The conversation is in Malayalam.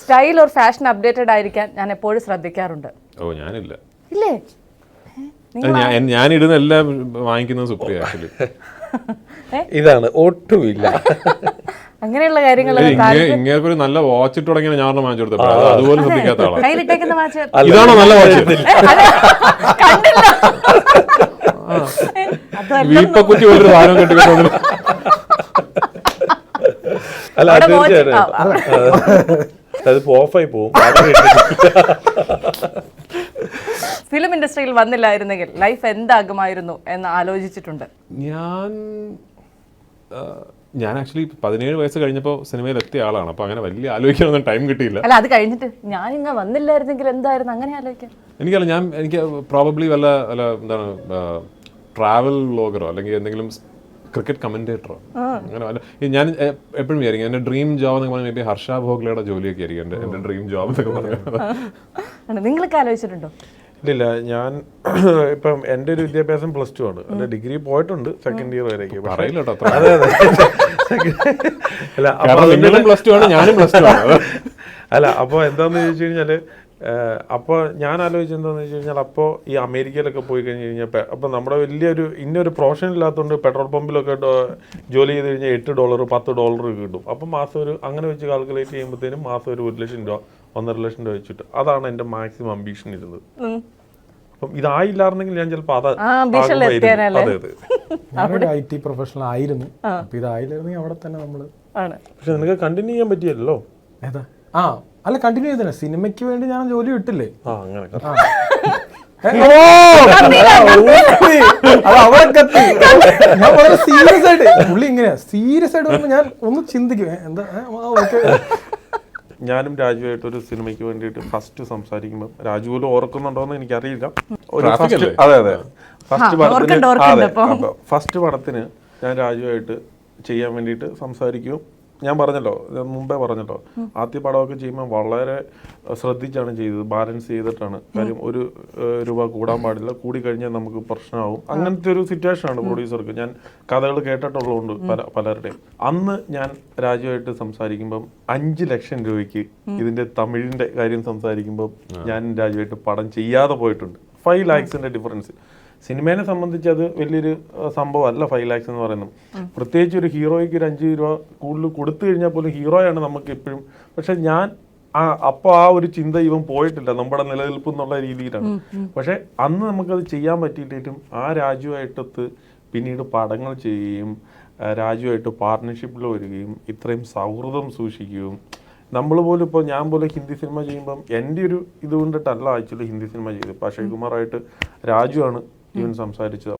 സ്റ്റൈൽ ഓർ ഫാഷൻ അപ്ഡേറ്റഡ് ആയിരിക്കാൻ ഞാൻ എപ്പോഴും ശ്രദ്ധിക്കാറുണ്ട്. ഓ ഞാനില്ല. ഇല്ലേ? ഞാൻ ഇടുന്ന എല്ലാം വാങ്ങിക്കുന്നത് സുപ്രിയ ആക്ച്വലി. ഇതാണ് ഒട്ടുമില്ല. അങ്ങനെയുള്ള കാര്യങ്ങൾ ഇങ്ങനെ നല്ല വാച്ച് ഇട്ട് തുടങ്ങിയ ഞാൻ വാങ്ങിച്ചു കൊടുത്തപ്പോ അതുപോലെ ശ്രദ്ധിക്കാത്ത ആളാണ്. കയ്യിലിട്ടേക്കുന്ന വാച്ച് ഇതാണോ നല്ല വാച്ച്? വീപ്പക്കുറ്റി പോലൊരു സാധനം കെട്ടിക്കൊണ്ടു. അല്ല അതിപ്പോ ഓഫായി പോവും. ഫിലിം ഇൻഡസ്ട്രിയിൽ വന്നില്ലായിരുന്നെങ്കിൽ ലൈഫ് എന്താകുമായിരുന്നു എന്ന് ആലോചിച്ചിട്ടുണ്ട്? ഞാൻ ആക്ച്വലി 17 വയസ്സ് കഴിഞ്ഞപ്പോൾ സിനിമയിൽ എത്തിയ ആളാണ്. അപ്പോൾ അങ്ങനെ വലിയ ആലോചിക്കാനൊന്നും ടൈം കിട്ടിയില്ല. അല്ല, അത് കഴിഞ്ഞിട്ട് ഞാൻ ഇങ്ങനെ വന്നില്ലായിരുന്നെങ്കിൽ എന്തായിരുന്നു അങ്ങനെ ആലോചിക്കാൻ? എനിക്കല്ല, എനിക്ക് പ്രോബബ്ലി വല്ല എന്താണ് ട്രാവൽ വ്ലോഗറോ അല്ലെങ്കിൽ എന്തെങ്കിലും ക്രിക്കറ്റ് കമന്റേറ്ററോ അങ്ങനെ വല്ല. ഞാൻ എപ്പോഴും വിചാരിക്കും എൻ്റെ ഡ്രീം ജോബ് എന്നൊക്കെ പറഞ്ഞാൽ മേ ബി ഹർഷ ഭോഗ്ലയുടെ ജോലിയൊക്കെ ആയിരിക്കും എൻ്റെ ഡ്രീം ജോബ് എന്നൊക്കെ പറയുന്നത്. നിങ്ങളൊക്കെ ആലോചിച്ചിട്ടുണ്ടോ? ഇല്ല, ഞാൻ ഇപ്പം എൻ്റെ ഒരു വിദ്യാഭ്യാസം +2 ആണ്. എൻ്റെ ഡിഗ്രി പോയിട്ടുണ്ട് സെക്കൻഡ് ഇയർ വരെയൊക്കെ. പറയില്ല, അല്ല അപ്പോൾ എന്താണെന്ന് ചോദിച്ചു കഴിഞ്ഞാൽ, അപ്പോൾ ഞാൻ ആലോചിച്ചത് എന്താണെന്ന് വെച്ച് കഴിഞ്ഞാൽ, അപ്പോൾ ഈ അമേരിക്കയിലൊക്കെ പോയി കഴിഞ്ഞ് കഴിഞ്ഞാൽ അപ്പോൾ നമ്മുടെ വലിയൊരു ഇന്നൊരു പ്രൊഫഷൻ ഇല്ലാത്തതുകൊണ്ട് പെട്രോൾ പമ്പിലൊക്കെ ജോലി ചെയ്ത് കഴിഞ്ഞാൽ $8 $10 കിട്ടും. അപ്പം മാസം ഒരു അങ്ങനെ വെച്ച് കാൽക്കുലേറ്റ് ചെയ്യുമ്പോഴത്തേനും മാസം ഒരു 1 ലക്ഷം രൂപ 1.5 ലക്ഷം രൂപ വെച്ചിട്ട് അതാണ് എൻ്റെ മാക്സിമം അംബീഷൻ ഇരുന്നത്. അപ്പം ഇതായില്ലായിരുന്നെങ്കിൽ ഞാൻ ചിലപ്പോൾ ഞാനൊരു IT പ്രൊഫഷണൽ ആയിരുന്നു. അപ്പൊ ഇതായില്ലായിരുന്നെങ്കിൽ അവിടെ തന്നെ നമ്മള്. പക്ഷെ നിനക്ക് കണ്ടിന്യൂ ചെയ്യാൻ പറ്റിയല്ലോ. ഏതാ? അല്ല, കണ്ടിന്യൂ ചെയ്തേ. സിനിമയ്ക്ക് വേണ്ടി ഞാൻ ജോലി വിട്ടില്ലേ. അങ്ങനെ അത് അവിടെ കത്തി. ഞാൻ വളരെ സീരിയസ് ആയിട്ട് പുള്ളി ഇങ്ങനെ സീരിയസ് ആയിട്ട് വരുമ്പോൾ ഞാൻ ഒന്ന് ചിന്തിക്കും, എന്താ. ഞാനും രാജുവായിട്ട് ഒരു സിനിമയ്ക്ക് വേണ്ടിയിട്ട് ഫസ്റ്റ് സംസാരിക്കുമ്പോൾ, രാജു പോലും ഓർക്കുന്നുണ്ടോന്ന് എനിക്കറിയില്ല. ഫസ്റ്റ് പടത്തിന് ഞാൻ രാജുവായിട്ട് ചെയ്യാൻ വേണ്ടിയിട്ട് സംസാരിക്കും. ഞാൻ പറഞ്ഞല്ലോ, മുമ്പേ പറഞ്ഞല്ലോ, ആദ്യ പടമൊക്കെ ചെയ്യുമ്പോൾ വളരെ ശ്രദ്ധിച്ചാണ് ചെയ്തത്, ബാലൻസ് ചെയ്തിട്ടാണ്. കാര്യം ₹1 കൂടാൻ പാടില്ല, കൂടി കഴിഞ്ഞാൽ നമുക്ക് പ്രശ്നമാവും. അങ്ങനത്തെ ഒരു സിറ്റുവേഷനാണ് പ്രൊഡ്യൂസർക്ക്. ഞാൻ കഥകൾ കേട്ടിട്ടുള്ളതുകൊണ്ട് പലരുടെയും. അന്ന് ഞാൻ രാജുവായിട്ട് സംസാരിക്കുമ്പം 5 ലക്ഷം രൂപയ്ക്ക് ഇതിന്റെ തമിഴിന്റെ കാര്യം സംസാരിക്കുമ്പോൾ ഞാൻ രാജുവായിട്ട് പടം ചെയ്യാതെ പോയിട്ടുണ്ട്. 5 lakhs ഡിഫറൻസ്. സിനിമേനെ സംബന്ധിച്ച് അത് വലിയൊരു സംഭവമല്ല 5 lakhs എന്ന് പറയുന്നത്. പ്രത്യേകിച്ച് ഒരു ഹീറോയ്ക്ക് ഒരു 5 രൂപ കൂടുതൽ കൊടുത്തു കഴിഞ്ഞാൽ പോലും ഹീറോയാണ് നമുക്ക് എപ്പോഴും. പക്ഷെ ഞാൻ അപ്പോൾ ആ ഒരു ചിന്ത ഇവൻ പോയിട്ടില്ല, നമ്മുടെ നിലനിൽപ്പ് എന്നുള്ള രീതിയിലാണ്. പക്ഷെ അന്ന് നമുക്കത് ചെയ്യാൻ പറ്റിയിട്ടും ആ രാജുവായിട്ടൊത്ത് പിന്നീട് പടങ്ങൾ ചെയ്യുകയും രാജുവായിട്ട് പാർട്ട്ണർഷിപ്പിൽ വരികയും ഇത്രയും സൗഹൃദം സൂക്ഷിക്കുകയും, നമ്മൾ പോലും ഇപ്പോൾ ഞാൻ പോലും ഹിന്ദി സിനിമ ചെയ്യുമ്പം എൻ്റെ ഒരു ഇതുകൊണ്ടിട്ടല്ല ആക്ച്വലി ഹിന്ദി സിനിമ ചെയ്തത്. പക്ഷേ കുമാറായിട്ട് രാജുവാണ് ഇവൻ സംസാരിച്ചത്.